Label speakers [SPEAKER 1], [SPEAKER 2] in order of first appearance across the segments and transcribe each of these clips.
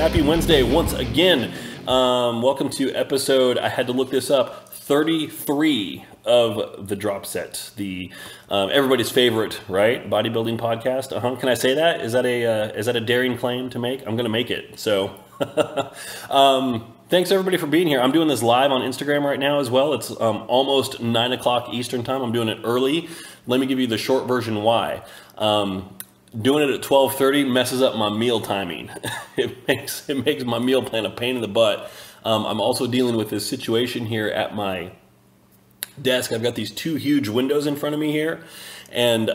[SPEAKER 1] Happy Wednesday once again. Welcome to episode, I had to look this up, 33 of the Drop Set, the everybody's favorite, right? Bodybuilding podcast. Can I say that? Is that a daring claim to make? I'm gonna make it. So thanks everybody for being here. I'm doing this live on Instagram right now as well. It's almost 9 o'clock Eastern time. I'm doing it early. Let me give you the short version why. Doing it at 12:30 messes up my meal timing. It makes my meal plan a pain in the butt. I'm also dealing with this situation here at my desk. I've got these two huge windows in front of me here, and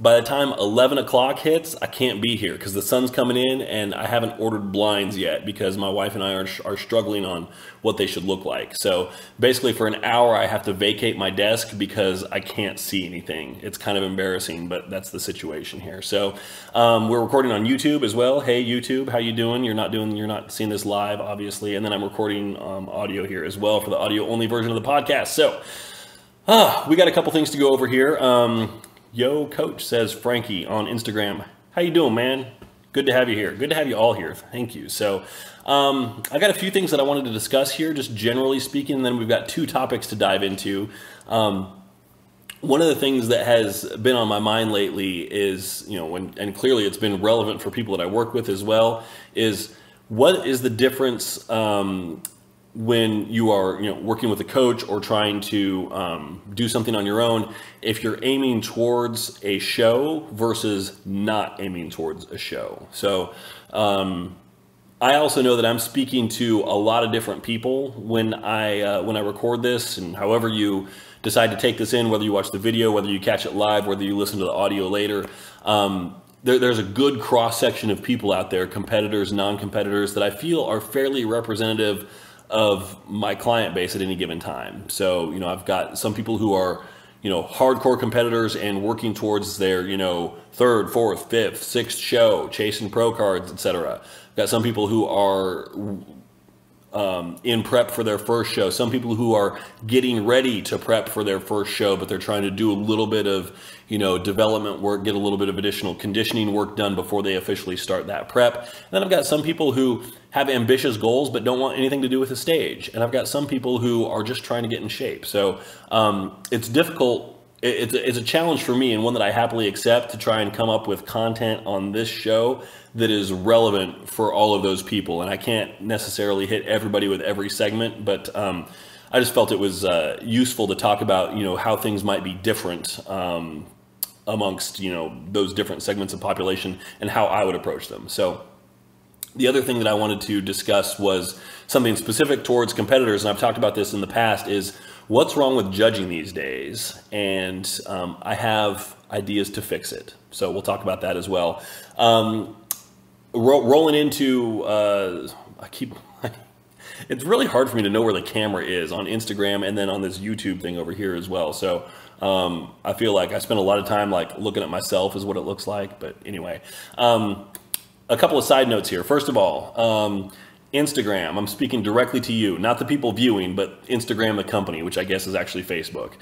[SPEAKER 1] by the time 11 o'clock hits, I can't be here because the sun's coming in, and I haven't ordered blinds yet because my wife and I are struggling on what they should look like. So basically for an hour I have to vacate my desk because I can't see anything. It's kind of embarrassing, but that's the situation here. So we're recording on YouTube as well. Hey YouTube, how you doing? You're not seeing this live, obviously. And then I'm recording audio here as well for the audio only version of the podcast. So we got a couple things to go over here. Yo Coach, says Frankie on Instagram. How you doing, man? Good to have you here. Good to have you all here. Thank you. So I got a few things that I wanted to discuss here, just generally speaking, and then we've got two topics to dive into. One of the things that has been on my mind lately is, and clearly it's been relevant for people that I work with as well, is what is the difference when you are working with a coach or trying to do something on your own, if you're aiming towards a show versus not aiming towards a show. So I also know that I'm speaking to a lot of different people when I record this, and however you decide to take this in, whether you watch the video, whether you catch it live, whether you listen to the audio later, there's a good cross-section of people out there, competitors, non-competitors, that I feel are fairly representative of my client base at any given time. So, I've got some people who are, hardcore competitors and working towards their, third, fourth, fifth, sixth show, chasing pro cards, etc. I've got some people who are in prep for their first show. Some people who are getting ready to prep for their first show, but they're trying to do a little bit of, development work, get a little bit of additional conditioning work done before they officially start that prep. And then I've got some people who have ambitious goals, but don't want anything to do with the stage. And I've got some people who are just trying to get in shape. So it's difficult. It's a challenge for me, and one that I happily accept, to try and come up with content on this show that is relevant for all of those people. And I can't necessarily hit everybody with every segment, but I just felt it was useful to talk about, how things might be different amongst, those different segments of population and how I would approach them. So the other thing that I wanted to discuss was something specific towards competitors, and I've talked about this in the past, is what's wrong with judging these days, and I have ideas to fix it. So we'll talk about that as well. Rolling into, it's really hard for me to know where the camera is on Instagram and then on this YouTube thing over here as well. So I feel like I spend a lot of time looking at myself is what it looks like. But anyway, a couple of side notes here. First of all, Instagram, I'm speaking directly to you, not the people viewing, but Instagram, the company, which I guess is actually Facebook.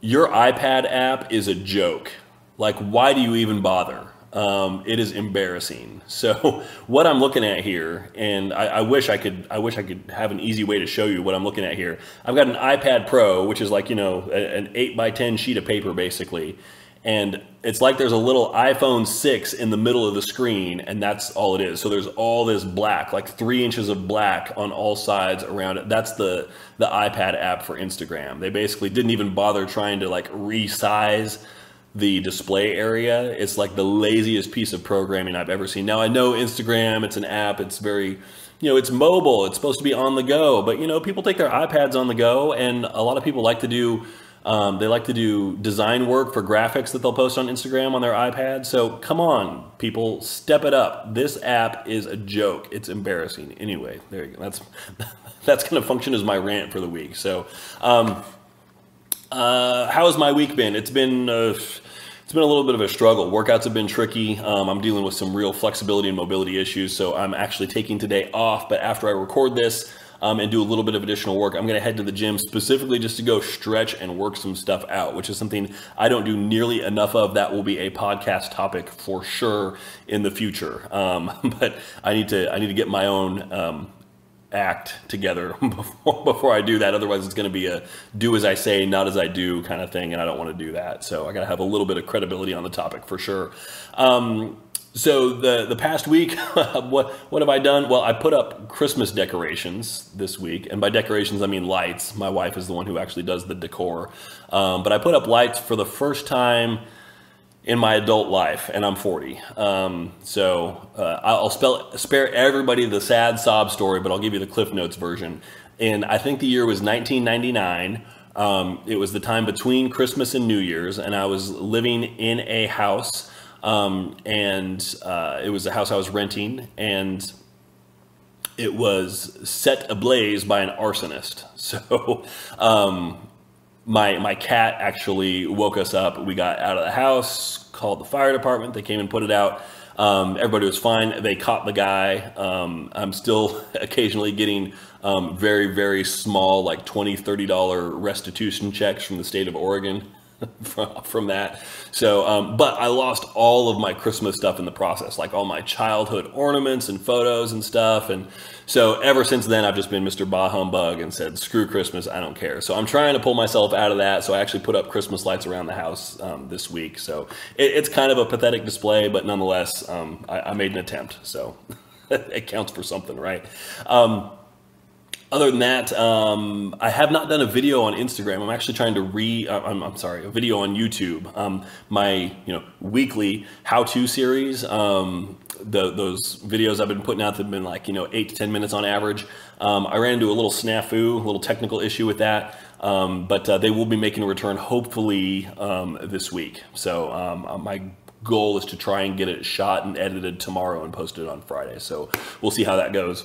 [SPEAKER 1] Your iPad app is a joke. Why do you even bother? It is embarrassing. So what I'm looking at here, and I wish I could have an easy way to show you what I'm looking at here. I've got an iPad Pro, which is an 8x10 sheet of paper basically. And it's like there's a little iPhone 6 in the middle of the screen, and that's all it is. So there's all this black, 3 inches of black on all sides around it. That's the iPad app for Instagram. They basically didn't even bother trying to resize the display area. It's the laziest piece of programming I've ever seen. Now I know Instagram, it's an app, it's very, it's mobile, it's supposed to be on the go, but people take their iPads on the go, and a lot of people like to do design work for graphics that they'll post on Instagram on their iPad. So come on, people, step it up. This app is a joke. It's embarrassing. Anyway, there you go. That's going to function as my rant for the week. So how has my week been? It's been a little bit of a struggle. Workouts have been tricky. I'm dealing with some real flexibility and mobility issues, so I'm actually taking today off. But after I record this, and do a little bit of additional work. I'm going to head to the gym specifically just to go stretch and work some stuff out, which is something I don't do nearly enough of. That will be a podcast topic for sure in the future. But I need to get my own act together before I do that. Otherwise it's going to be a do as I say, not as I do kind of thing, and I don't want to do that. So I got to have a little bit of credibility on the topic for sure. So the past week, what have I done? Well, I put up Christmas decorations this week, and by decorations I mean lights. My wife is the one who actually does the decor, but I put up lights for the first time in my adult life, and I'm 40. I'll spare everybody the sad sob story, but I'll give you the Cliff Notes version. And I think the year was 1999. It was the time between Christmas and New Year's, and I was living in a house, it was a house I was renting, and it was set ablaze by an arsonist. So my cat actually woke us up. We got out of the house, called the fire department. They came and put it out. Everybody was fine. They caught the guy. I'm still occasionally getting very, very small, like $20, $30 restitution checks from the state of Oregon from that. So, but I lost all of my Christmas stuff in the process, like all my childhood ornaments and photos and stuff. And so ever since then, I've just been Mr. Bah Humbug and said, screw Christmas, I don't care. So I'm trying to pull myself out of that. So I actually put up Christmas lights around the house this week. So it's kind of a pathetic display, but nonetheless, I made an attempt. So it counts for something, right? Other than that, I have not done a video on Instagram. I'm actually trying to a video on YouTube. My weekly how-to series, those videos I've been putting out that have been like 8 to 10 minutes on average. I ran into a little snafu, a little technical issue with that, but they will be making a return hopefully this week. So my goal is to try and get it shot and edited tomorrow and posted on Friday. So we'll see how that goes.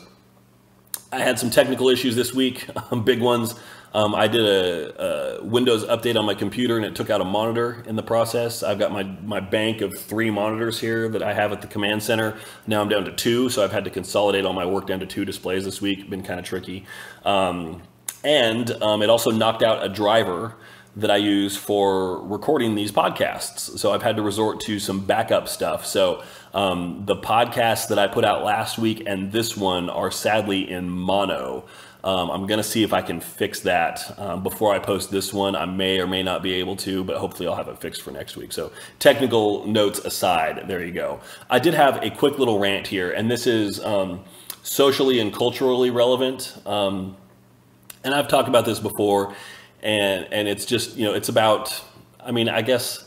[SPEAKER 1] I had some technical issues this week, big ones. I did a Windows update on my computer, and it took out a monitor in the process. I've got my bank of 3 monitors here that I have at the command center. Now I'm down to 2, so I've had to consolidate all my work down to 2 displays this week. Been kind of tricky. It also knocked out a driver that I use for recording these podcasts. So I've had to resort to some backup stuff. So the podcasts that I put out last week and this one are sadly in mono. I'm going to see if I can fix that before I post this one. I may or may not be able to, but hopefully I'll have it fixed for next week. So technical notes aside, there you go. I did have a quick little rant here, and this is socially and culturally relevant. And I've talked about this before. And it's just, it's about, I guess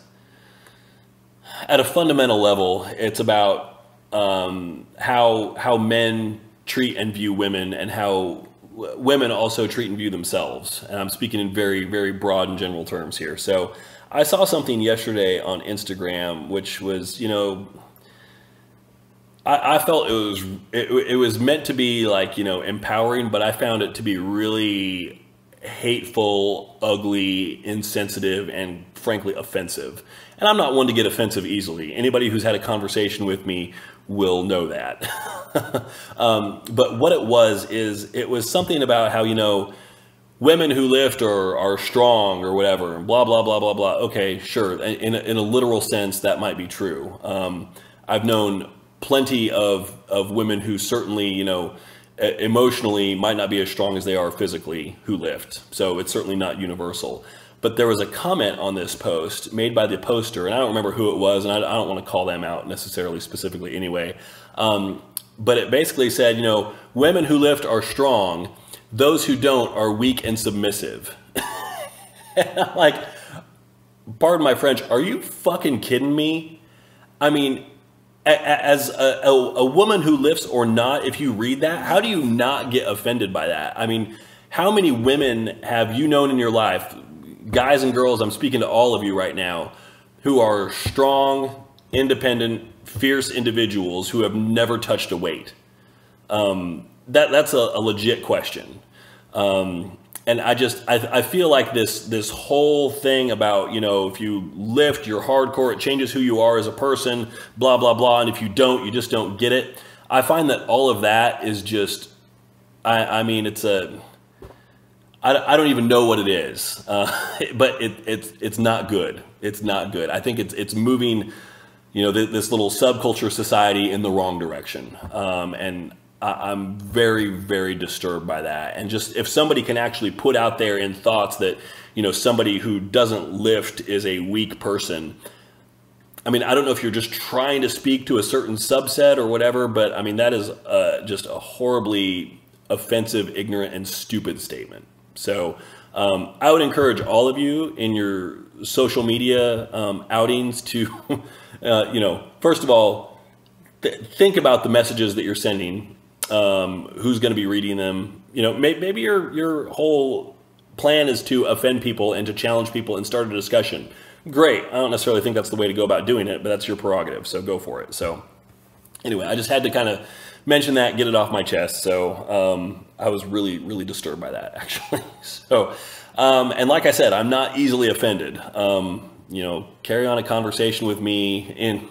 [SPEAKER 1] at a fundamental level, it's about how men treat and view women, and how women also treat and view themselves. And I'm speaking in very, very broad and general terms here. So I saw something yesterday on Instagram, which was, I felt it was meant to be like, empowering, but I found it to be really hateful, ugly, insensitive, and frankly offensive. And I'm not one to get offensive easily. Anybody who's had a conversation with me will know that. But what it was something about how, women who lift are strong or whatever, and blah, blah, blah, blah, blah. Okay, sure. In a literal sense, that might be true. I've known plenty of women who certainly, emotionally might not be as strong as they are physically who lift. So it's certainly not universal. But there was a comment on this post made by the poster, and I don't remember who it was, and I don't want to call them out necessarily specifically anyway. But it basically said, women who lift are strong. Those who don't are weak and submissive. And I'm like, pardon my French, are you fucking kidding me? As a woman who lifts or not, if you read that, how do you not get offended by that? How many women have you known in your life, guys and girls, I'm speaking to all of you right now, who are strong, independent, fierce individuals who have never touched a weight? That's a legit question. And I feel like this whole thing about, if you lift, you're hardcore, it changes who you are as a person, blah, blah, blah. And if you don't, you just don't get it. I find that all of that is just, I mean, it's I don't even know what it is, but it's not good. It's not good. I think it's moving, you know, this little subculture society in the wrong direction. And I'm very, very disturbed by that. And just if somebody can actually put out there in thoughts that, you know, somebody who doesn't lift is a weak person. I mean, I don't know if you're just trying to speak to a certain subset or whatever, but I mean, that is just a horribly offensive, ignorant, and stupid statement. So I would encourage all of you in your social media outings to, you know, first of all, think about the messages that you're sending. Who's going to be reading them? You know, maybe your whole plan is to offend people and to challenge people and start a discussion. Great. I don't necessarily think that's the way to go about doing it, but that's your prerogative. So go for it. So anyway, I just had to kind of mention that, get it off my chest. So I was really, really disturbed by that, actually. So, and like I said, I'm not easily offended. You know, carry on a conversation with me in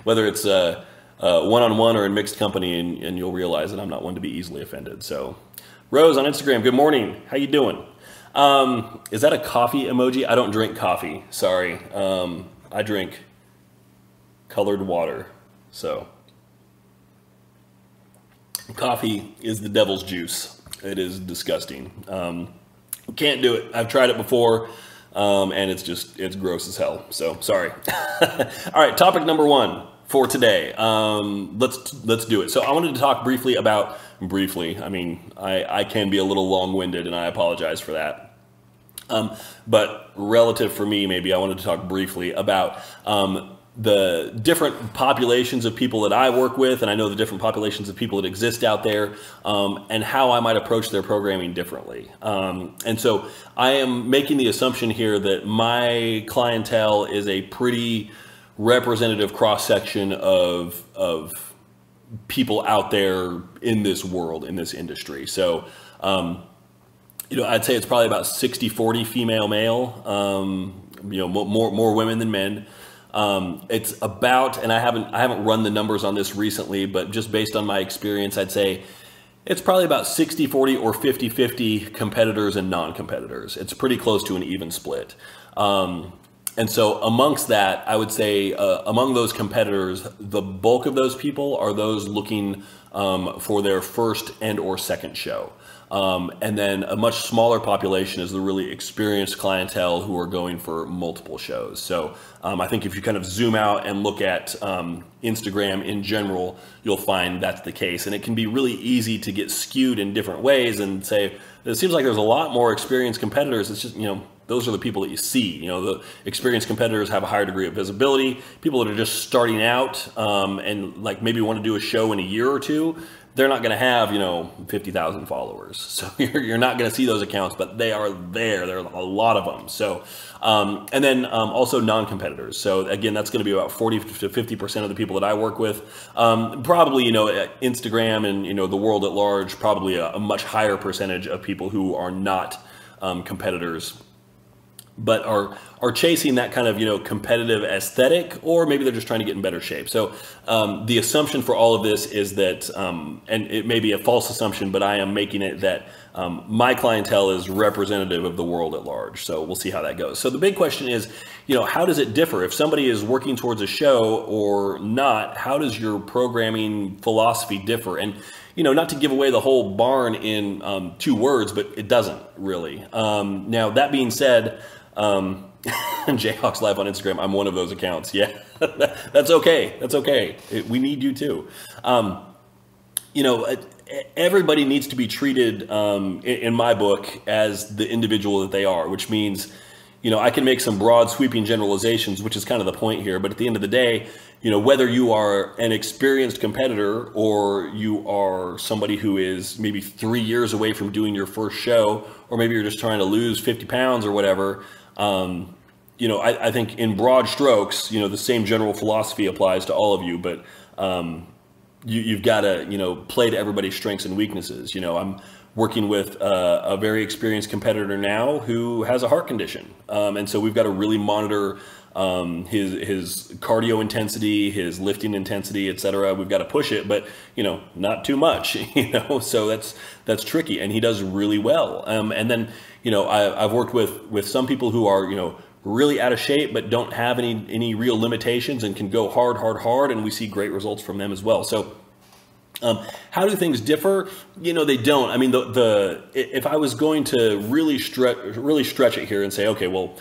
[SPEAKER 1] whether it's one-on-one or in mixed company, and you'll realize that I'm not one to be easily offended. So Rose on Instagram, good morning. How you doing? Is that a coffee emoji? I don't drink coffee. Sorry. I drink colored water. So coffee is the devil's juice. It is disgusting. Can't do it. I've tried it before. And it's gross as hell. So sorry. All right. Topic number 1 for today. Let's do it. So I wanted to talk briefly about, I mean, I can be a little long-winded and I apologize for that. But relative for me, maybe I wanted to talk briefly about, the different populations of people that I work with, and I know the different populations of people that exist out there, and how I might approach their programming differently. And so I am making the assumption here that my clientele is a pretty representative cross-section of people out there in this world, in this industry. So, you know, I'd say it's probably about 60-40 female male, you know, more women than men. It's about, and I haven't run the numbers on this recently, but just based on my experience, I'd say it's probably about 60-40 or 50-50 competitors and non-competitors. It's pretty close to an even split. And so amongst that, I would say among those competitors, the bulk of those people are those looking for their first and or second show. And then a much smaller population is the really experienced clientele who are going for multiple shows. So I think if you kind of zoom out and look at Instagram in general, you'll find that's the case. And it can be really easy to get skewed in different ways and say, it seems like there's a lot more experienced competitors. It's just, you know, those are the people that you see. You know, the experienced competitors have a higher degree of visibility. People that are just starting out and like maybe want to do a show in a year or two, they're not going to have, you know, 50,000 followers. So you're not going to see those accounts, but they are there. There are a lot of them. So, and then also non-competitors. So again, that's going to be about 40 to 50% of the people that I work with. Probably, you know, Instagram and, you know, the world at large, probably a much higher percentage of people who are not competitors, but are chasing that kind of, you know, competitive aesthetic, or maybe they're just trying to get in better shape. So the assumption for all of this is that, and it may be a false assumption, but I am making it that my clientele is representative of the world at large. So we'll see how that goes. So the big question is, you know, how does it differ? If somebody is working towards a show or not, how does your programming philosophy differ? And, you know, not to give away the whole barn in 2 words, but it doesn't really. Now, that being said, Jayhawks Live on Instagram, I'm one of those accounts. Yeah, that's okay. That's okay. We need you too. You know, everybody needs to be treated, in my book, as the individual that they are, which means, you know, I can make some broad sweeping generalizations, which is kind of the point here. But at the end of the day, you know, whether you are an experienced competitor or you are somebody who is maybe 3 years away from doing your first show, or maybe you're just trying to lose 50 pounds or whatever, you know, I think in broad strokes, you know, the same general philosophy applies to all of you, but you've got to, you know, play to everybody's strengths and weaknesses. You know, I'm working with a very experienced competitor now who has a heart condition. And so we've got to really monitor his cardio intensity, his lifting intensity, etc. We've got to push it, but not too much, so that's tricky, and he does really well. And then, I've worked with some people who are, really out of shape, but don't have any real limitations and can go hard, and we see great results from them as well. So, how do things differ? They don't. I mean, if I was going to really stretch it here and say, okay, well,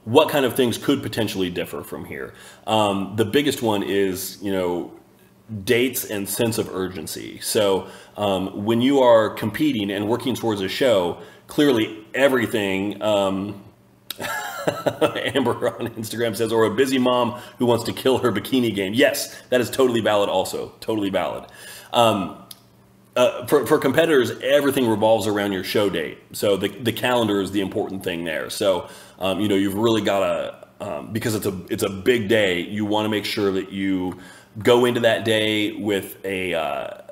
[SPEAKER 1] what kind of things could potentially differ from here? The biggest one is, dates and sense of urgency. So when you are competing and working towards a show, clearly everything, Amber on Instagram says, or a busy mom who wants to kill her bikini game. Yes, that is totally valid also. Totally valid. For competitors, everything revolves around your show date. So the calendar is the important thing there. So, you've really got to, because it's a big day, you want to make sure that you go into that day with a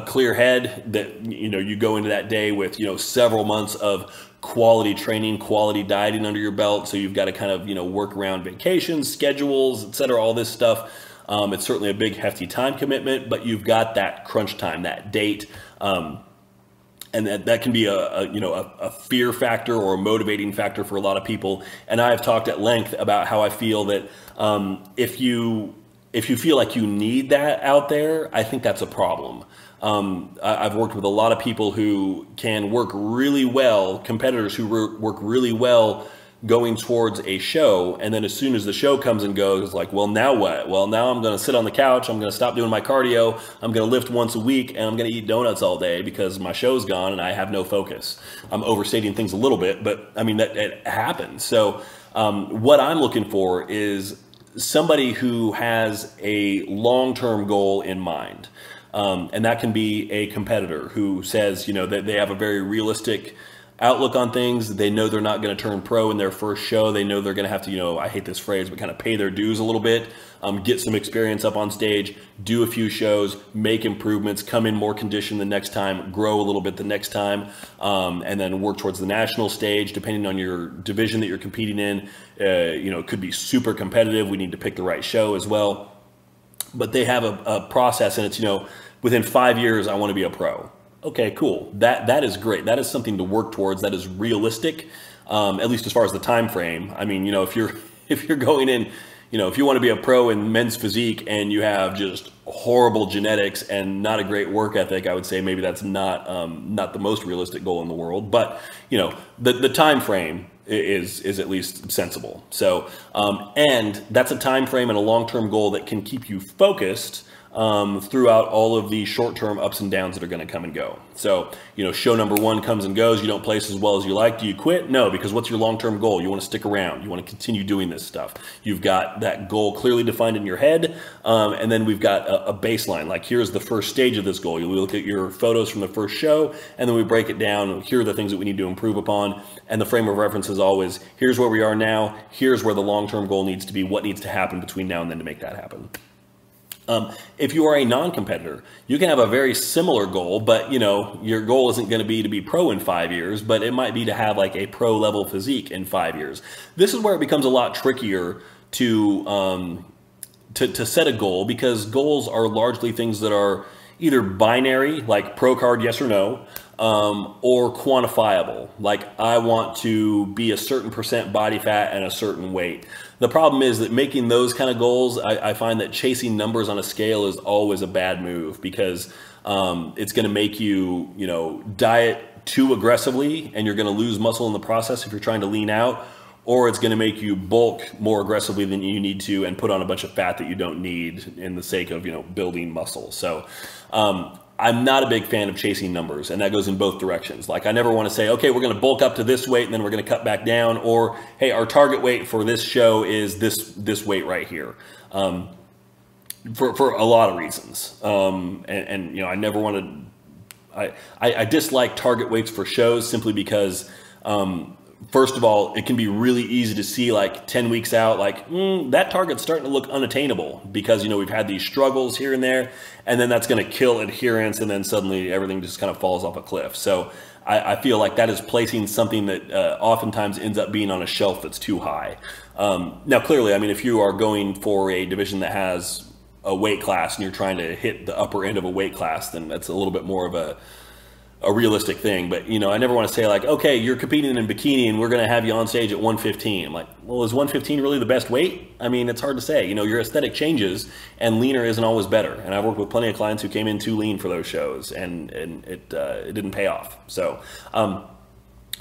[SPEAKER 1] clear head, that, you go into that day with, several months of quality training, quality dieting under your belt. So you've got to kind of, work around vacations, schedules, etc., all this stuff. It's certainly a big, hefty time commitment, but you've got that crunch time, that date. And that can be a fear factor or a motivating factor for a lot of people. And I have talked at length about how I feel that if you feel like you need that out there, I think that's a problem. I've worked with a lot of people who can work really well, competitors who work really well going towards a show, and then as soon as the show comes and goes, it's like, well, now what? Well, now I'm going to sit on the couch, I'm going to stop doing my cardio, I'm going to lift once a week, and I'm going to eat donuts all day because my show's gone and I have no focus. I'm overstating things a little bit, but I mean, that it happens. So what I'm looking for is somebody who has a long-term goal in mind. And that can be a competitor who says, that they have a very realistic outlook on things. They know they're not going to turn pro in their first show. They know they're going to have to, I hate this phrase, but kind of pay their dues a little bit, get some experience up on stage, do a few shows, make improvements, come in more conditioned the next time, grow a little bit the next time, and then work towards the national stage, depending on your division that you're competing in. It could be super competitive. We need to pick the right show as well. But they have a process, and it's, within 5 years, I want to be a pro. Okay, cool. That is great. That is something to work towards. That is realistic, at least as far as the time frame. I mean, if you're going in, if you want to be a pro in men's physique and you have just horrible genetics and not a great work ethic, I would say maybe that's not the most realistic goal in the world. But the time frame is at least sensible. So and that's a time frame and a long-term goal that can keep you focused throughout all of the short-term ups and downs that are going to come and go. So, show number one comes and goes. You don't place as well as you like. Do you quit? No, because what's your long-term goal? You want to stick around. You want to continue doing this stuff. You've got that goal clearly defined in your head. And then we've got a baseline. Like, here's the first stage of this goal. You look at your photos from the first show, and then we break it down. Here are the things that we need to improve upon. And the frame of reference is always, here's where we are now. Here's where the long-term goal needs to be. What needs to happen between now and then to make that happen? If you are a non-competitor, you can have a very similar goal, but your goal isn't going to be pro in 5 years, but it might be to have like a pro level physique in 5 years. This is where it becomes a lot trickier to set a goal, because goals are largely things that are either binary, like pro card, yes or no, or quantifiable, like I want to be a certain percent body fat and a certain weight. The problem is that making those kind of goals, I find that chasing numbers on a scale is always a bad move, because it's going to make you, diet too aggressively, and you're going to lose muscle in the process if you're trying to lean out, or it's going to make you bulk more aggressively than you need to and put on a bunch of fat that you don't need in the sake of, building muscle. So I'm not a big fan of chasing numbers, and that goes in both directions. Like, I never want to say, okay, we're going to bulk up to this weight and then we're going to cut back down, or hey, our target weight for this show is this weight right here. For a lot of reasons. I never wanted, I dislike target weights for shows simply because first of all, it can be really easy to see like 10 weeks out, like that target's starting to look unattainable because, we've had these struggles here and there, and then that's going to kill adherence, and then suddenly everything just kind of falls off a cliff. So I feel like that is placing something that oftentimes ends up being on a shelf that's too high. Now, clearly, I mean, if you are going for a division that has a weight class and you're trying to hit the upper end of a weight class, then that's a little bit more of a realistic thing. But, I never want to say like, okay, you're competing in bikini and we're going to have you on stage at 115. I'm like, well, is 115 really the best weight? I mean, it's hard to say. Your aesthetic changes, and leaner isn't always better. And I've worked with plenty of clients who came in too lean for those shows, and it didn't pay off. So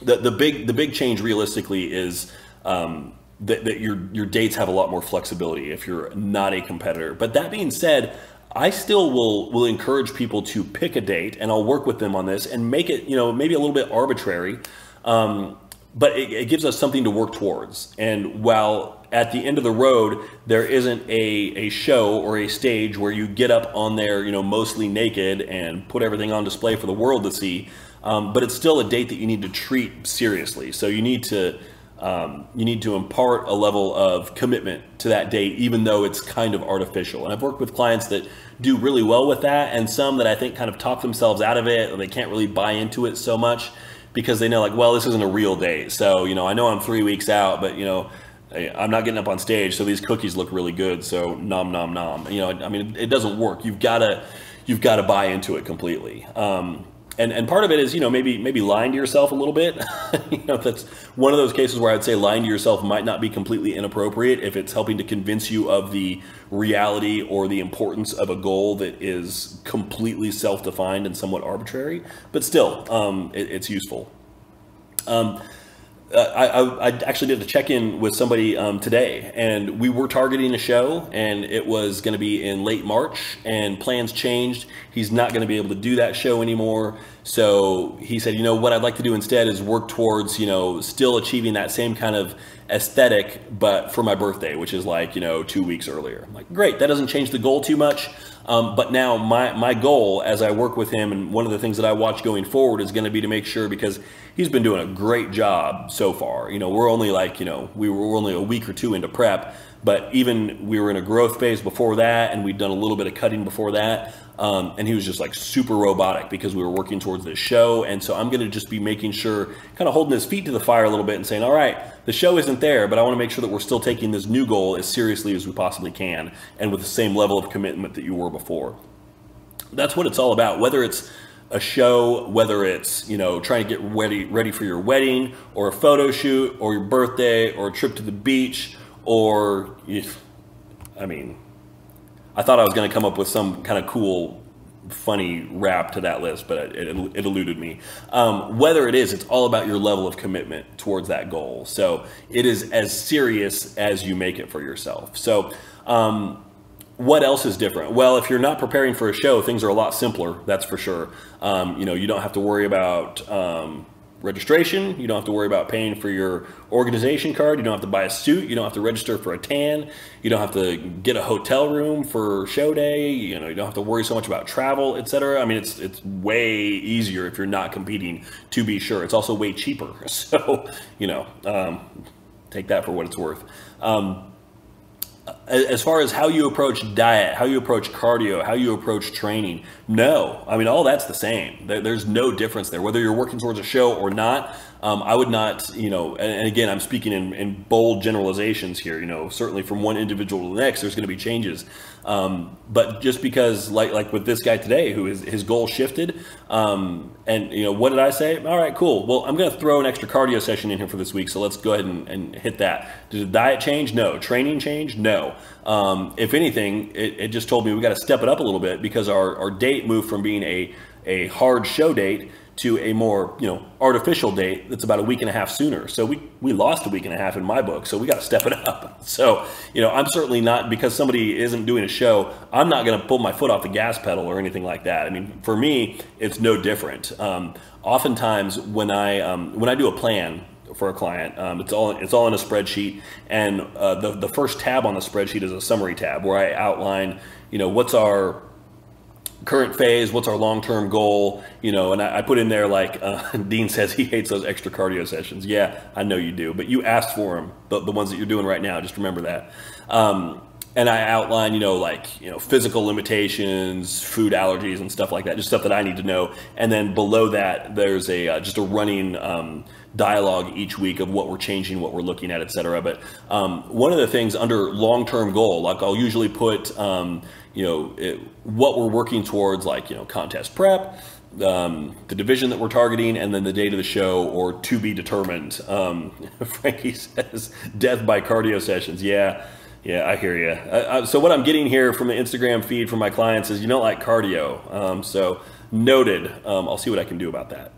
[SPEAKER 1] the big change realistically is that your dates have a lot more flexibility if you're not a competitor. But that being said, I still will encourage people to pick a date, and I'll work with them on this and make it, maybe a little bit arbitrary, but it gives us something to work towards. And while at the end of the road, there isn't a show or a stage where you get up on there, mostly naked and put everything on display for the world to see, but it's still a date that you need to treat seriously. So you need to impart a level of commitment to that date, even though it's kind of artificial. And I've worked with clients that do really well with that, and some that I think kind of talk themselves out of it, or they can't really buy into it so much because they know like, well, this isn't a real date. So, I know I'm 3 weeks out, but, I'm not getting up on stage, so these cookies look really good. So nom, nom, nom. I mean, it doesn't work. You've got to buy into it completely. And part of it is, maybe lying to yourself a little bit. That's one of those cases where I'd say lying to yourself might not be completely inappropriate if it's helping to convince you of the reality or the importance of a goal that is completely self-defined and somewhat arbitrary. But still, it's useful. I actually did a check-in with somebody today, and we were targeting a show, and it was going to be in late March, and plans changed. He's not going to be able to do that show anymore. So he said, what I'd like to do instead is work towards, still achieving that same kind of aesthetic, but for my birthday, which is like, 2 weeks earlier. I'm like, great, that doesn't change the goal too much. But now my goal as I work with him, and one of the things that I watch going forward is going to be to make sure, because he's been doing a great job so far. We're only like, we were only a week or two into prep, but even we were in a growth phase before that, and we'd done a little bit of cutting before that. And he was just like super robotic because we were working towards this show. And so I'm going to just be making sure, kind of holding his feet to the fire a little bit and saying, all right, the show isn't there, but I want to make sure that we're still taking this new goal as seriously as we possibly can, and with the same level of commitment that you were before. That's what it's all about, whether it's a show, whether it's, trying to get ready for your wedding, or a photo shoot, or your birthday, or a trip to the beach, or, I thought I was going to come up with some kind of cool, funny rap to that list, but it eluded me. Whether it is, it's all about your level of commitment towards that goal. So it is as serious as you make it for yourself. So what else is different? Well, if you're not preparing for a show, things are a lot simpler, that's for sure. You don't have to worry about registration. You don't have to worry about paying for your organization card. You don't have to buy a suit. You don't have to register for a tan. You don't have to get a hotel room for show day. You don't have to worry so much about travel, etc. I mean, it's way easier if you're not competing, to be sure. It's also way cheaper. So, take that for what it's worth. As far as how you approach diet, how you approach cardio, how you approach training, no. I mean, all that's the same. There's no difference there. Whether you're working towards a show or not, I would not, and again, I'm speaking in bold generalizations here, certainly from one individual to the next, there's going to be changes. But just because, like with this guy today, who his goal shifted, and what did I say? All right, cool. Well, I'm going to throw an extra cardio session in here for this week, so let's go ahead and hit that. Did the diet change? No. Training change? No. If anything, it just told me we got to step it up a little bit, because our date moved from being a hard show date to a more, artificial date that's about a week and a half sooner. So we lost a week and a half in my book, so we got to step it up. So, I'm certainly not, because somebody isn't doing a show, I'm not going to pull my foot off the gas pedal or anything like that. I mean, for me, it's no different. Oftentimes when I do a plan for a client, it's all in a spreadsheet, and the first tab on the spreadsheet is a summary tab where I outline, what's our current phase, what's our long-term goal, you know, and I put in there like, Dean says he hates those extra cardio sessions. Yeah, I know you do, but you asked for them, the ones that you're doing right now, just remember that. And I outline, you know, like, you know, physical limitations, food allergies and stuff like that, just stuff that I need to know. And then below that, there's a just a running dialogue each week of what we're changing, what we're looking at, etc. But one of the things under long-term goal, like I'll usually put, you know, what we're working towards, like, you know, contest prep, the division that we're targeting, and then the date of the show, or to be determined. Frankie says, death by cardio sessions. Yeah, I hear you. So what I'm getting here from the Instagram feed from my clients is you don't like cardio. So noted. I'll see what I can do about that.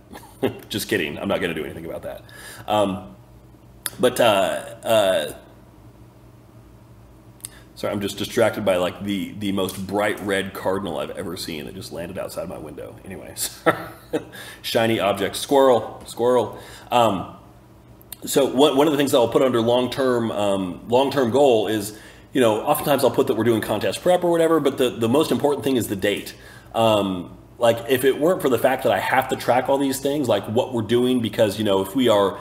[SPEAKER 1] Just kidding. I'm not going to do anything about that. Sorry, I'm just distracted by like the most bright red cardinal I've ever seen that just landed outside my window. Anyway, sorry. Shiny object, squirrel. So one of the things that I'll put under long-term goal is, you know, oftentimes I'll put that we're doing contest prep or whatever, but the most important thing is the date. Like if it weren't for the fact that I have to track all these things, like what we're doing, because, you know, if we are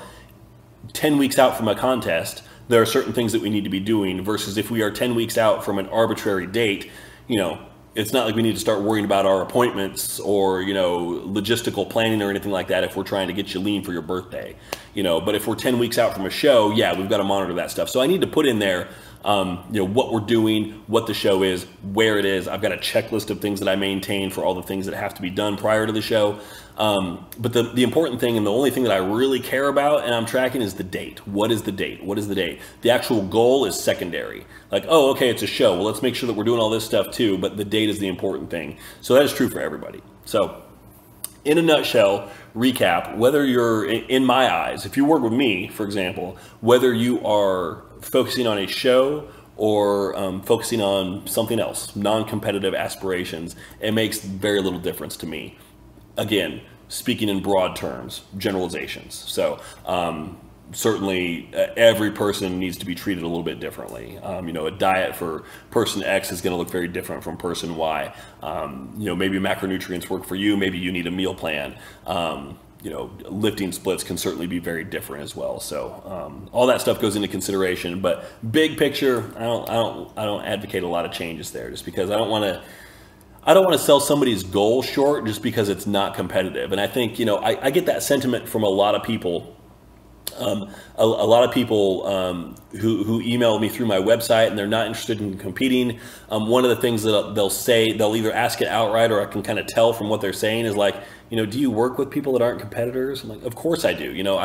[SPEAKER 1] 10 weeks out from a contest, there are certain things that we need to be doing, versus if we are 10 weeks out from an arbitrary date, you know, it's not like we need to start worrying about our appointments or, you know, logistical planning or anything like that if we're trying to get you lean for your birthday, you know. But if we're 10 weeks out from a show, yeah, we've got to monitor that stuff. So I need to put in there, you know, what we're doing, what the show is, where it is. I've got a checklist of things that I maintain for all the things that have to be done prior to the show. But the important thing, and the only thing that I really care about and I'm tracking, is the date. What is the date? What is the date? The actual goal is secondary. Like, oh, okay, it's a show. Well, let's make sure that we're doing all this stuff too, but the date is the important thing. So that is true for everybody. So in a nutshell, recap, whether you're, in my eyes, if you work with me, for example, whether you are focusing on a show or focusing on something else, non-competitive aspirations, it makes very little difference to me. Again, speaking in broad terms, generalizations. So certainly every person needs to be treated a little bit differently. You know, a diet for person X is going to look very different from person Y. You know, maybe macronutrients work for you. Maybe you need a meal plan. You know, lifting splits can certainly be very different as well. So all that stuff goes into consideration. But big picture, I don't advocate a lot of changes there, just because I don't want to sell somebody's goal short just because it's not competitive. And I think, you know, I get that sentiment from a lot of people. A lot of people who email me through my website and they're not interested in competing. One of the things that they'll say, they'll either ask it outright, or I can kind of tell from what they're saying, is like, you know, do you work with people that aren't competitors? I'm like, of course I do. You know,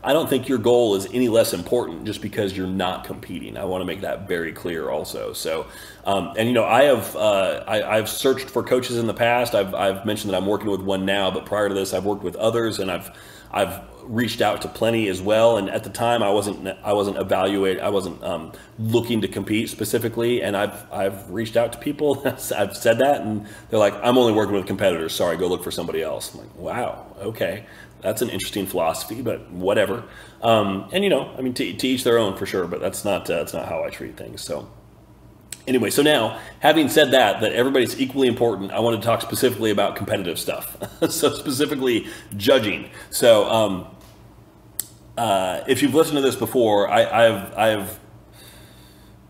[SPEAKER 1] I don't think your goal is any less important just because you're not competing. I want to make that very clear also. So, and you know, I've searched for coaches in the past. I've mentioned that I'm working with one now, but prior to this, I've worked with others, and I've reached out to plenty as well. And at the time, I wasn't looking to compete specifically. And I've reached out to people. I've said that, and they're like, I'm only working with competitors. Sorry, go look for somebody else. I'm like, wow, okay, that's an interesting philosophy, but whatever. And you know, I mean, to each their own for sure. But that's not how I treat things. So. Anyway, so now, having said that everybody's equally important, I want to talk specifically about competitive stuff. So specifically judging. So if you've listened to this before, I've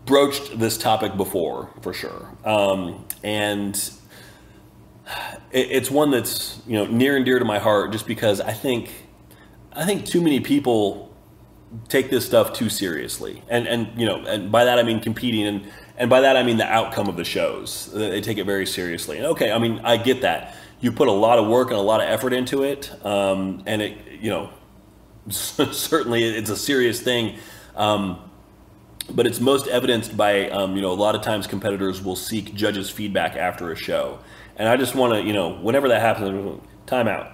[SPEAKER 1] broached this topic before, for sure. And it's one that's, you know, near and dear to my heart, just because I think too many people take this stuff too seriously. And you know, and by that I mean competing, and by that I mean the outcome of the shows. They take it very seriously. And okay, I mean, I get that. You put a lot of work and a lot of effort into it, and it, you know, certainly it's a serious thing. But it's most evidenced by, you know, a lot of times competitors will seek judges' feedback after a show. And I just want to, you know, whenever that happens, time out.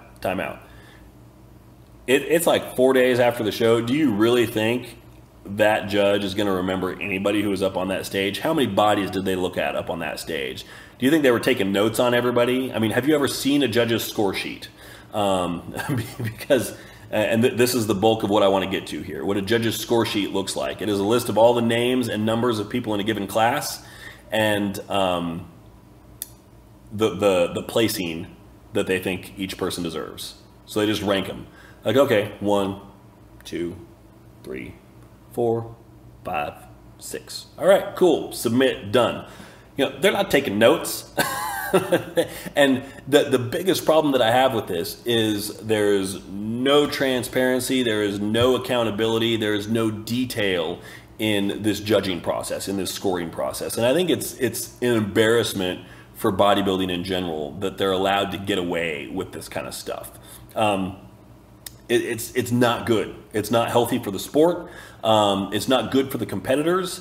[SPEAKER 1] It's like 4 days after the show. Do you really think that judge is going to remember anybody who was up on that stage? How many bodies did they look at up on that stage? Do you think they were taking notes on everybody? I mean, have you ever seen a judge's score sheet? Because, and this is the bulk of what I want to get to here, what a judge's score sheet looks like. It is a list of all the names and numbers of people in a given class, and the placing that they think each person deserves. So they just rank them. Like, okay, 1, 2, 3, 4, 5, 6. All right, cool. Submit, done. You know, they're not taking notes. And the biggest problem that I have with this is there's no transparency, there is no accountability, there is no detail in this judging process, in this scoring process. And I think it's an embarrassment for bodybuilding in general that they're allowed to get away with this kind of stuff. It's not good. It's not healthy for the sport. It's not good for the competitors.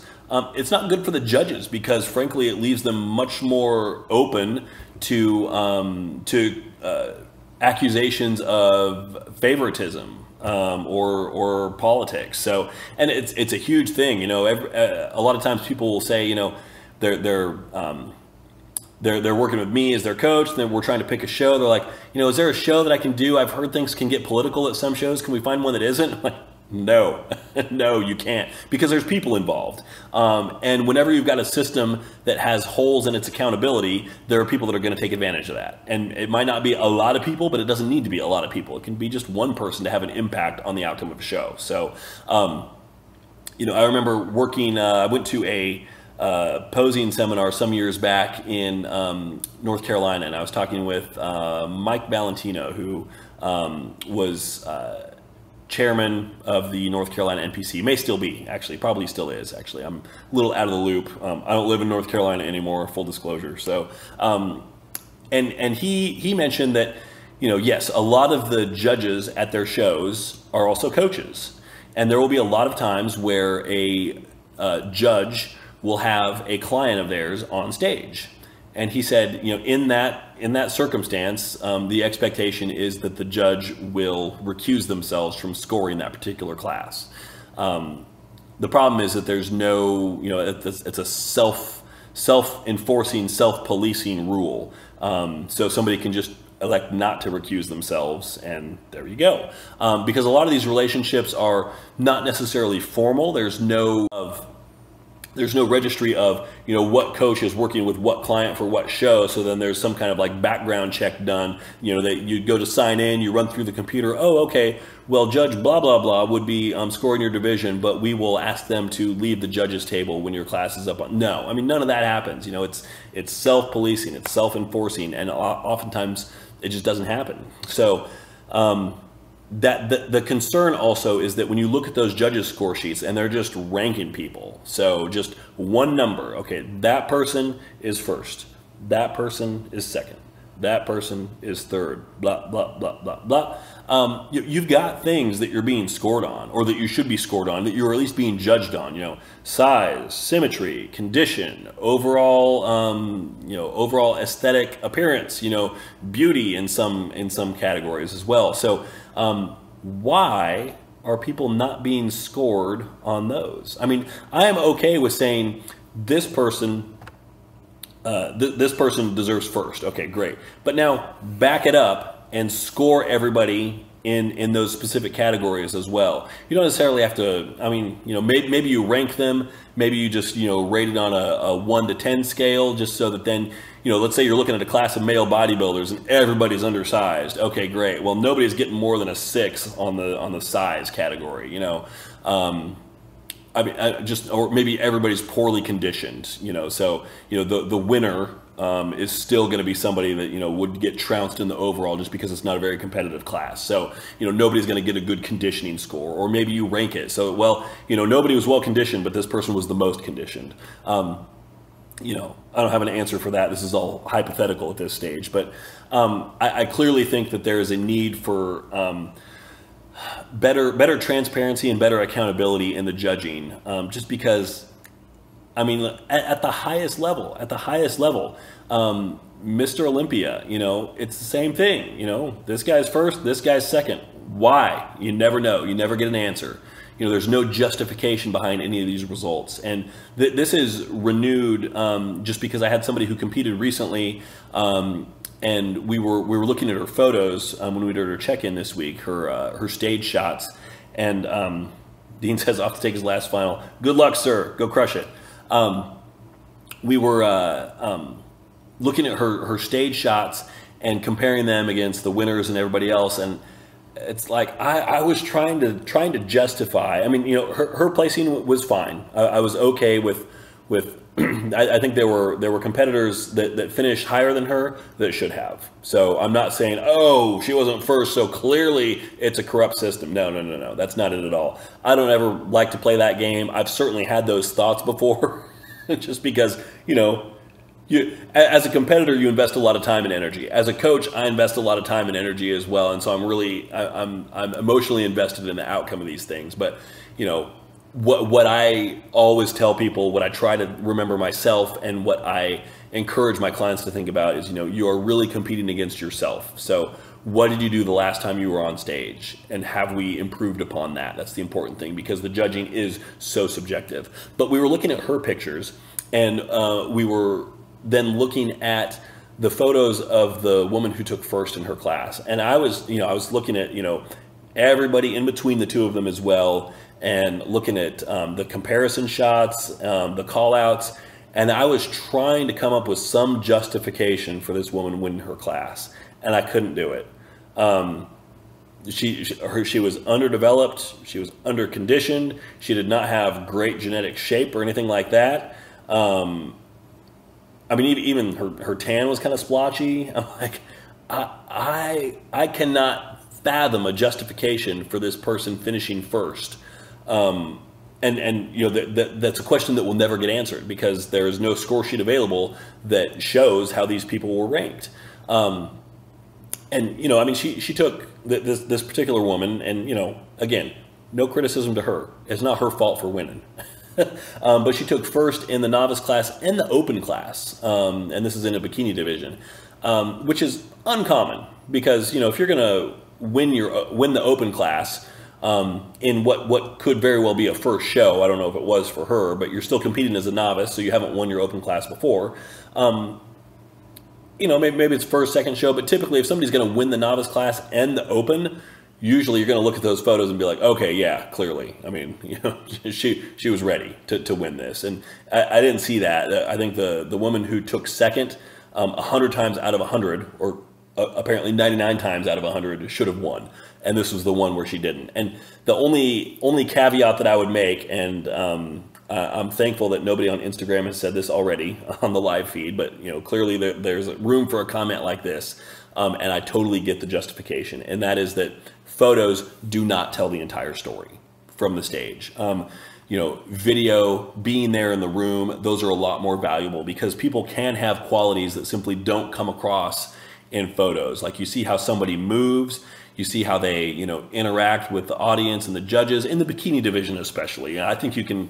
[SPEAKER 1] It's not good for the judges because, frankly, it leaves them much more open to accusations of favoritism or politics. So, and it's a huge thing. You know, a lot of times people will say, you know, they're working with me as their coach, and then we're trying to pick a show. They're like, you know, is there a show that I can do? I've heard things can get political at some shows. Can we find one that isn't? I'm like, no, no, you can't, because there's people involved. And whenever you've got a system that has holes in its accountability, there are people that are going to take advantage of that. And it might not be a lot of people, but it doesn't need to be a lot of people. It can be just one person to have an impact on the outcome of a show. So, you know, I remember working, I went to a posing seminar some years back in North Carolina, and I was talking with Mike Valentino, who was chairman of the North Carolina NPC. May still be, actually, probably still is, actually. I'm a little out of the loop. I don't live in North Carolina anymore, full disclosure. So, and he mentioned that, you know, yes, a lot of the judges at their shows are also coaches. And there will be a lot of times where a judge will have a client of theirs on stage. And he said, you know, in that circumstance, the expectation is that the judge will recuse themselves from scoring that particular class. The problem is that there's no, you know, it's a self-enforcing, self-policing rule. So somebody can just elect not to recuse themselves, and there you go. Because a lot of these relationships are not necessarily formal. There's no registry of, you know, what coach is working with what client for what show. So then there's some kind of like background check done, you know, that you go to sign in, you run through the computer. Oh, okay, well, judge blah, blah, blah would be scoring your division, but we will ask them to leave the judges table when your class is up on. No, I mean, none of that happens. You know, it's self-policing, it's self-enforcing, and oftentimes it just doesn't happen. So, the concern also is that when you look at those judges' score sheets and they're just ranking people, so just one number, okay, that person is first, that person is second, that person is third, blah, blah, blah, blah, blah. You've got things that you're being scored on, or that you should be scored on, that you're at least being judged on, you know, size, symmetry, condition, overall, you know, overall aesthetic appearance, you know, beauty in some categories as well. So, why are people not being scored on those? I mean, I am okay with saying this person, this person deserves first. Okay, great. But now back it up and score everybody in those specific categories as well. You don't necessarily have to, I mean, you know, maybe you rank them, maybe you just, you know, rate it on a 1 to 10 scale, just so that then, you know, let's say you're looking at a class of male bodybuilders and everybody's undersized. Okay, great. Well, nobody's getting more than a 6 on the size category, you know. I mean, or maybe everybody's poorly conditioned, you know. So, you know, the winner is still going to be somebody that, you know, would get trounced in the overall just because it's not a very competitive class. So, you know, nobody's going to get a good conditioning score, or maybe you rank it. So, well, you know, nobody was well conditioned, but this person was the most conditioned. You know, I don't have an answer for that. This is all hypothetical at this stage, but I clearly think that there is a need for better transparency and better accountability in the judging, just because, I mean, at the highest level, Mr. Olympia, you know, it's the same thing. You know, this guy's first, this guy's second. Why? You never know. You never get an answer. You know, there's no justification behind any of these results. And this is renewed just because I had somebody who competed recently, and we were looking at her photos when we did her check-in this week, her stage shots. And Dean says, off to take his last final. Good luck, sir. Go crush it. We were looking at her stage shots and comparing them against the winners and everybody else, and it's like I was trying to justify. I mean, you know, her placing was fine. I was okay with I think there were competitors that finished higher than her that should have. So I'm not saying, oh, she wasn't first, so clearly it's a corrupt system. No, that's not it at all. I don't ever like to play that game. I've certainly had those thoughts before, just because, you know, as a competitor, you invest a lot of time and energy. As a coach, I invest a lot of time and energy as well, and so I'm emotionally invested in the outcome of these things. But, you know, what I always tell people, what I try to remember myself, and what I encourage my clients to think about is, you know, you are really competing against yourself. So what did you do the last time you were on stage, and have we improved upon that? That's the important thing, because the judging is so subjective. But we were looking at her pictures, and we were then looking at the photos of the woman who took first in her class. And I was looking at, you know, everybody in between the two of them as well, and looking at the comparison shots, the call outs, and I was trying to come up with some justification for this woman winning her class, and I couldn't do it. She was underdeveloped, she was underconditioned, she did not have great genetic shape or anything like that. I mean, even her tan was kind of splotchy. I'm like, I cannot fathom a justification for this person finishing first. And you know, that's a question that will never get answered, because there is no score sheet available that shows how these people were ranked. And you know, I mean, she took this particular woman, and you know, again, no criticism to her. It's not her fault for winning. But she took first in the novice class and the open class, and this is in a bikini division, which is uncommon, because, you know, if you're going to win the open class in what could very well be a first show, I don't know if it was for her, but you're still competing as a novice, so you haven't won your open class before. You know, maybe it's first, second show, but typically if somebody's going to win the novice class and the open, usually you're going to look at those photos and be like, okay, yeah, clearly. I mean, you know, she was ready to win this. And I didn't see that. I think the woman who took second 100 times out of 100, or apparently 99 times out of 100, should have won. And this was the one where she didn't. And the only caveat that I would make, and I'm thankful that nobody on Instagram has said this already on the live feed, but, you know, clearly there's room for a comment like this. And I totally get the justification, and that is that photos do not tell the entire story from the stage. You know, video, being there in the room, those are a lot more valuable, because people can have qualities that simply don't come across in photos. Like, you see how somebody moves, you see how they, you know, interact with the audience and the judges, in the bikini division especially. And I think you can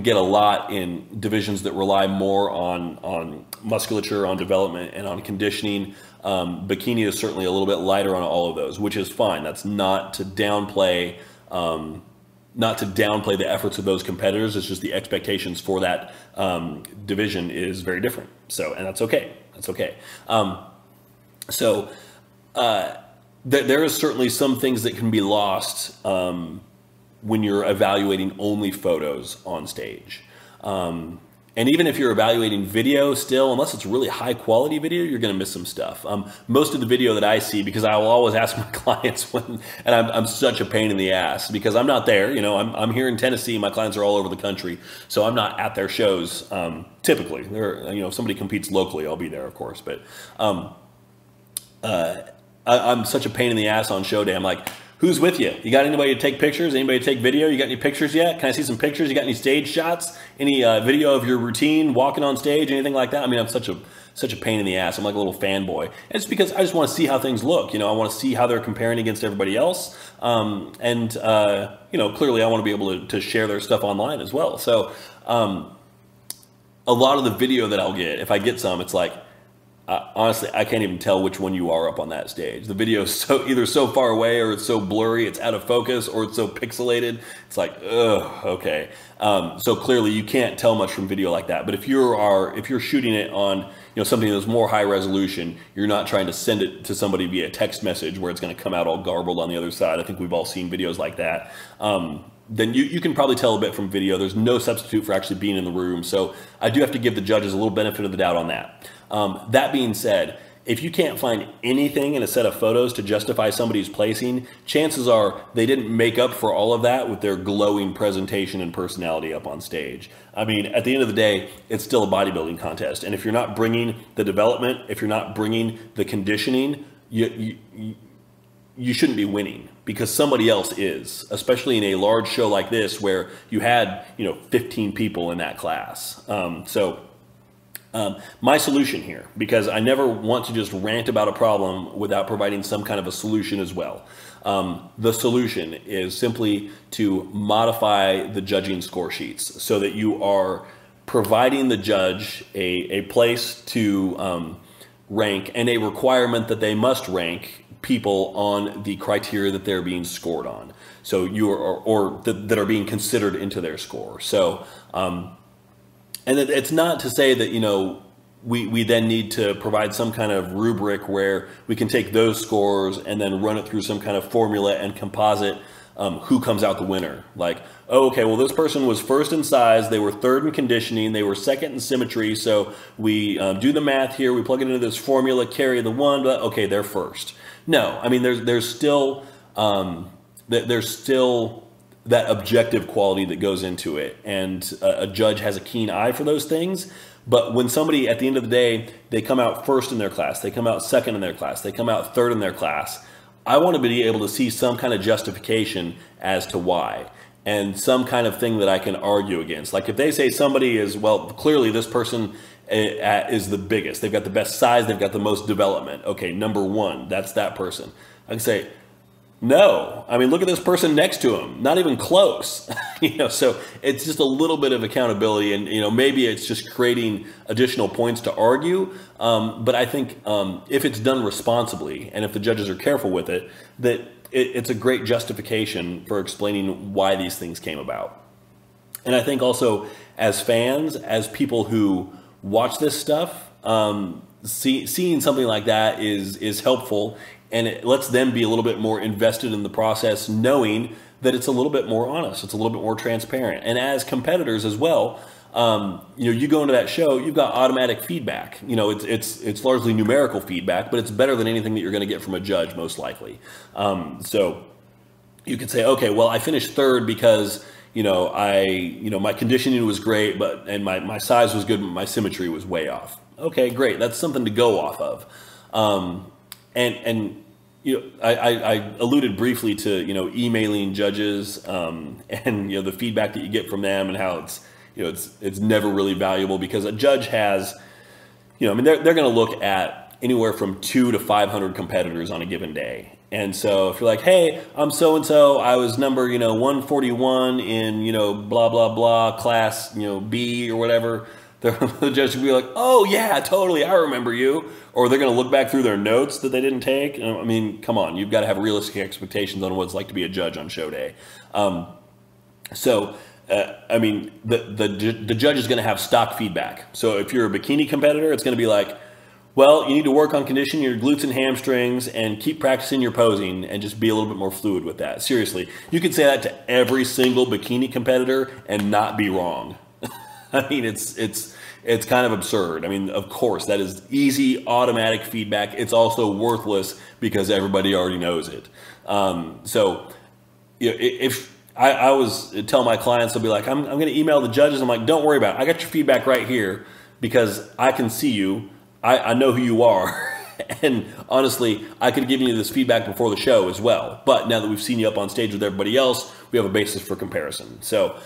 [SPEAKER 1] get a lot in divisions that rely more on musculature, on development, and on conditioning. Bikini is certainly a little bit lighter on all of those, which is fine. That's not to downplay the efforts of those competitors. It's just the expectations for that division is very different. So, and that's okay. That's okay. There is certainly some things that can be lost when you're evaluating only photos on stage. And even if you're evaluating video still, unless it's really high quality video, you're going to miss some stuff. Most of the video that I see, because I will always ask my clients when, and I'm such a pain in the ass, because I'm not there, you know, I'm here in Tennessee, my clients are all over the country, so I'm not at their shows typically. You know, if somebody competes locally, I'll be there, of course, but I'm such a pain in the ass on show day. I'm like, who's with you? You got anybody to take pictures? Anybody to take video? You got any pictures yet? Can I see some pictures? You got any stage shots? Any video of your routine, walking on stage, anything like that? I mean, I'm such a pain in the ass. I'm like a little fanboy. And it's because I just want to see how things look. You know, I want to see how they're comparing against everybody else. You know, clearly I want to be able to share their stuff online as well. So a lot of the video that I'll get, if I get some, it's like, honestly, I can't even tell which one you are up on that stage. The video is either so far away, or it's so blurry, it's out of focus, or it's so pixelated. It's like, ugh, okay. So clearly you can't tell much from video like that. But if you're shooting it on, you know, something that's more high resolution, you're not trying to send it to somebody via text message where it's going to come out all garbled on the other side. I think we've all seen videos like that. Then you can probably tell a bit from video. There's no substitute for actually being in the room. So I do have to give the judges a little benefit of the doubt on that. That being said, if you can't find anything in a set of photos to justify somebody's placing, chances are they didn't make up for all of that with their glowing presentation and personality up on stage. I mean, at the end of the day, it's still a bodybuilding contest. And if you're not bringing the development, if you're not bringing the conditioning, you shouldn't be winning, because somebody else is, especially in a large show like this where you had, 15 people in that class. My solution here, because I never want to just rant about a problem without providing some kind of a solution as well. The solution is simply to modify the judging score sheets so that you are providing the judge a place to rank and a requirement that they must rank people on the criteria that they're being scored on. So that are being considered into their score. So, and it's not to say that, we then need to provide some kind of rubric where we can take those scores and then run it through some kind of formula and composite who comes out the winner. Like, oh, okay, well, this person was first in size, they were third in conditioning, they were second in symmetry, so we do the math here, we plug it into this formula, carry the one, but okay, they're first. No, I mean, there's still that objective quality that goes into it, and a judge has a keen eye for those things. But when somebody, at the end of the day, they come out first in their class, they come out second in their class, they come out third in their class, I want to be able to see some kind of justification as to why, and some kind of thing that I can argue against. Like if they say somebody is, well, clearly this person is the biggest, they've got the best size, they've got the most development. Okay, number one, that's that person. I can say, no, I mean, look at this person next to him, not even close. So it's just a little bit of accountability, and maybe it's just creating additional points to argue. But I think if it's done responsibly, and if the judges are careful with it, that it's a great justification for explaining why these things came about. And I think also as fans, as people who watch this stuff, seeing something like that is helpful. And it lets them be a little bit more invested in the process, knowing that it's a little bit more honest, it's a little bit more transparent. And as competitors as well, you go into that show, you've got automatic feedback. It's largely numerical feedback, but it's better than anything that you're going to get from a judge, most likely. So you could say, okay, well, I finished third because my conditioning was great, and my size was good, but my symmetry was way off. Okay, great. That's something to go off of. I alluded briefly to emailing judges and the feedback that you get from them, and how it's never really valuable, because a judge has they're going to look at anywhere from 200 to 500 competitors on a given day. And so if you're like, hey, I'm so and so, I was number 141 in blah blah blah class B or whatever. The judge will be like, oh yeah, totally, I remember you. Or they're going to look back through their notes that they didn't take. I mean, come on, you've got to have realistic expectations on what it's like to be a judge on show day. The judge is going to have stock feedback. So if you're a bikini competitor, it's going to be like, well, you need to work on conditioning your glutes and hamstrings and keep practicing your posing and just be a little bit more fluid with that. Seriously, you could say that to every single bikini competitor and not be wrong. I mean, it's kind of absurd. I mean, of course, that is easy, automatic feedback. It's also worthless because everybody already knows it. If I was tell my clients, they'll be like, I'm going to email the judges. I'm like, don't worry about it. I got your feedback right here because I can see you. I know who you are. And honestly, I could have given you this feedback before the show as well. But now that we've seen you up on stage with everybody else, we have a basis for comparison. So,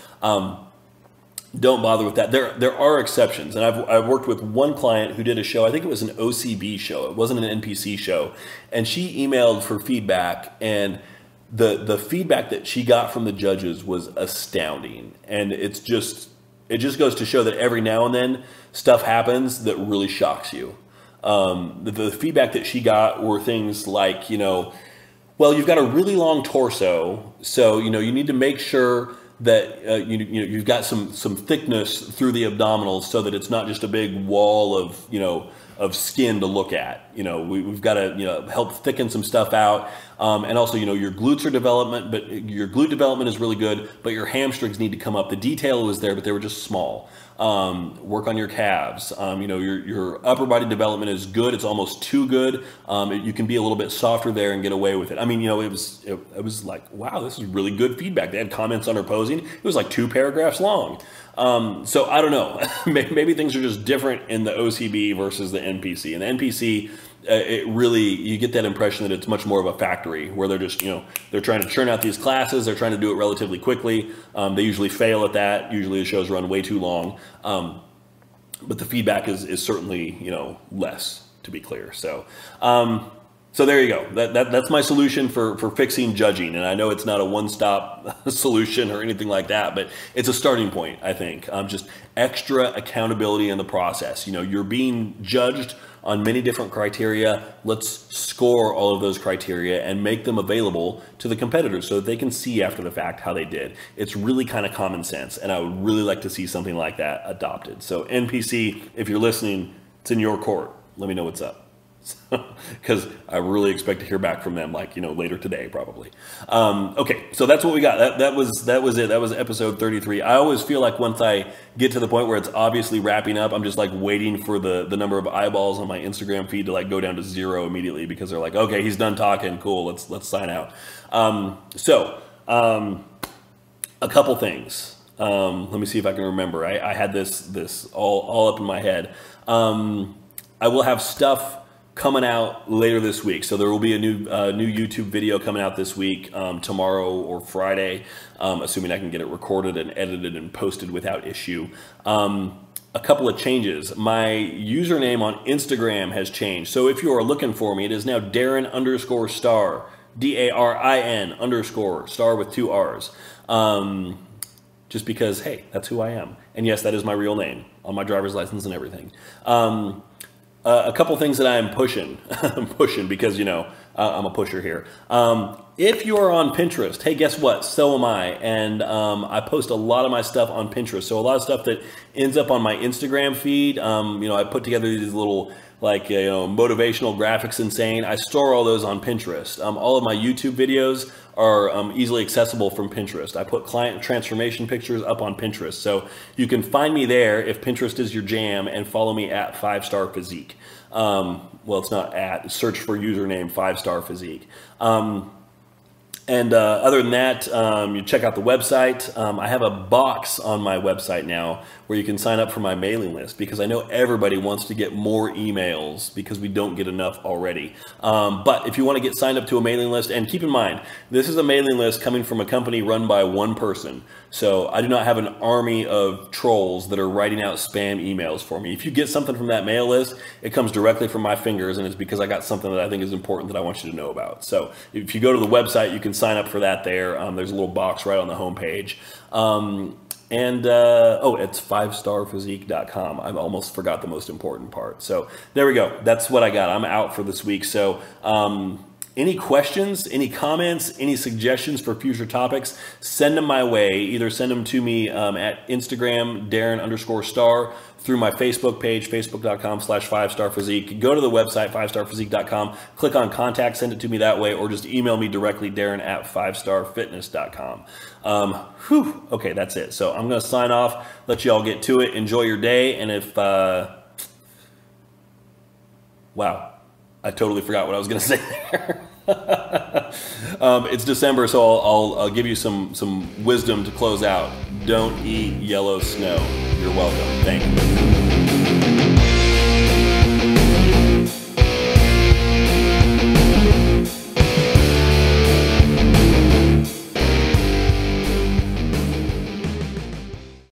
[SPEAKER 1] don't bother with that. There are exceptions, and I've worked with one client who did a show. I think it was an OCB show. It wasn't an NPC show, and she emailed for feedback, and the feedback that she got from the judges was astounding. And it just goes to show that every now and then stuff happens that really shocks you. The feedback that she got were things like, well, you've got a really long torso, so you need to make sure that you've got some thickness through the abdominals so that it's not just a big wall of of skin to look at. You know, we've got to, you know, help thicken some stuff out. And also, you know, your glutes are your glute development is really good, but your hamstrings need to come up. The detail was there, but they were just small. Work on your calves. You know, your upper body development is good. It's almost too good. You can be a little bit softer there and get away with it. I mean, you know, it was like, wow, this is really good feedback. They had comments on her posing. It was like 2 paragraphs long. So I don't know, maybe things are just different in the OCB versus the NPC. And the NPC, it really, you get that impression that it's much more of a factory where they're just, you know, they're trying to churn out these classes. They're trying to do it relatively quickly. They usually fail at that. Usually the shows run way too long. But the feedback is certainly, you know, less, to be clear. So, so there you go. That's my solution for fixing judging. And I know it's not a one-stop solution or anything like that, but it's a starting point, I think. Just extra accountability in the process. You know, you're being judged on many different criteria. Let's score all of those criteria and make them available to the competitors so that they can see after the fact how they did. It's really kind of common sense, and I would really like to see something like that adopted. So NPC, if you're listening, it's in your court. Let me know what's up. Because I really expect to hear back from them, like, you know, later today, probably. Okay, so that's what we got. That was it. That was episode 33. I always feel like once I get to the point where it's obviously wrapping up, I'm just like waiting for the number of eyeballs on my Instagram feed to like go down to 0 immediately, because they're like, okay, he's done talking. Cool, let's sign out. A couple things. Let me see if I can remember. I had this all up in my head. I will have stuff coming out later this week. So there will be a new YouTube video coming out this week, tomorrow or Friday, assuming I can get it recorded and edited and posted without issue. A couple of changes. My username on Instagram has changed. So if you are looking for me, it is now Darin_Starr, DARIN_ Starr with 2 R's. Just because, hey, that's who I am. And yes, that is my real name on my driver's license and everything. A couple things that I am pushing, because, you know, I'm a pusher here. If you are on Pinterest, hey, guess what? So am I. And I post a lot of my stuff on Pinterest. So a lot of stuff that ends up on my Instagram feed, you know, I put together these little, like, you know, motivational graphics and saying, I store all those on Pinterest. All of my YouTube videos are easily accessible from Pinterest. I put client transformation pictures up on Pinterest. So you can find me there if Pinterest is your jam, and follow me at 5-Star Physique. Well, it's not at, search for username 5-Star Physique. Other than that, you check out the website. I have a box on my website now where you can sign up for my mailing list, because I know everybody wants to get more emails because we don't get enough already. But if you want to get signed up to a mailing list, and keep in mind, this is a mailing list coming from a company run by one person. So I do not have an army of trolls that are writing out spam emails for me. If you get something from that mail list, it comes directly from my fingers, and it's because I got something that I think is important that I want you to know about. So if you go to the website, you can sign up for that there. There's a little box right on the homepage. It's 5starphysique.com. I almost forgot the most important part. So there we go. That's what I got. I'm out for this week. So any questions, any comments, any suggestions for future topics, send them my way. Either send them to me at Instagram, Darin_Starr, through my Facebook page, facebook.com/5starphysique. Go to the website, 5starphysique.com, click on contact, send it to me that way, or just email me directly, Darin at 5starfitness.com. Okay, that's it. So I'm going to sign off, let you all get to it. Enjoy your day. And if, wow, I totally forgot what I was going to say there. It's December, so I'll give you some wisdom to close out. Don't eat yellow snow. You're welcome. Thank you.